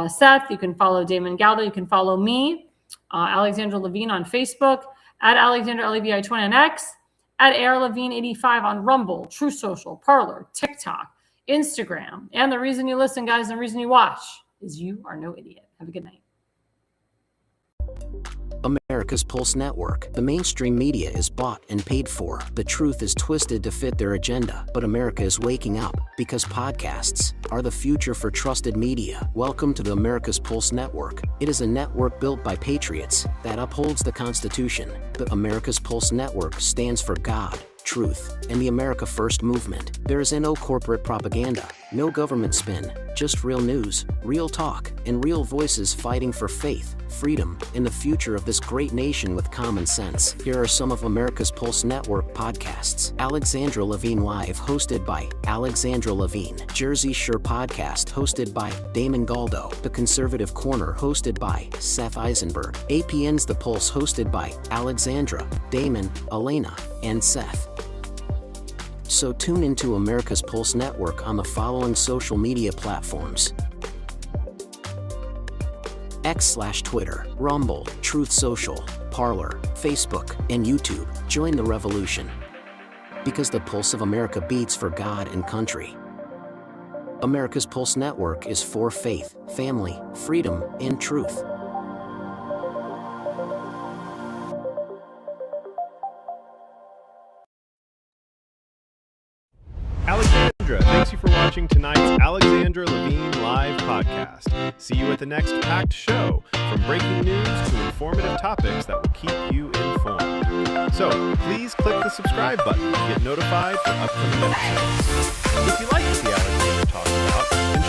Seth. You can follow Damon Galdo. You can follow me, Alexandra Levine on Facebook, at Alexandra Levi20 on X, at A.L.L. Levine 85 on Rumble, True Social, Parler, TikTok, Instagram. And the reason you listen, guys, and the reason you watch is you are no idiot. Have a good night. America's Pulse Network. The mainstream media is bought and paid for. The truth is twisted to fit their agenda. But America is waking up because podcasts are the future for trusted media. Welcome to the America's Pulse Network. It is a network built by patriots that upholds the Constitution. The America's Pulse Network stands for God, truth, and the America First movement. There is no corporate propaganda, no government spin, just real news, real talk, and real voices fighting for faith, freedom, and the future of this great nation with common sense. Here are some of America's Pulse Network podcasts. Alexandra Levine Live, hosted by Alexandra Levine. Jersey Shore Podcast, hosted by Damon Galdo. The Conservative Corner, hosted by Seth Eisenberg. APN's The Pulse, hosted by Alexandra, Damon, Elena, and Seth. So tune into America's Pulse Network on the following social media platforms: X/Twitter, Rumble, Truth Social, Parler, Facebook, and YouTube. Join the revolution. Because the pulse of America beats for God and country. America's Pulse Network is for faith, family, freedom, and truth. Alexandra, thanks you for watching tonight's Alexandra Levine Live podcast. See you at the next packed show, from breaking news to informative topics that will keep you informed. So please click the subscribe button to get notified for upcoming episodes. If you like what the Alexandra talks about, then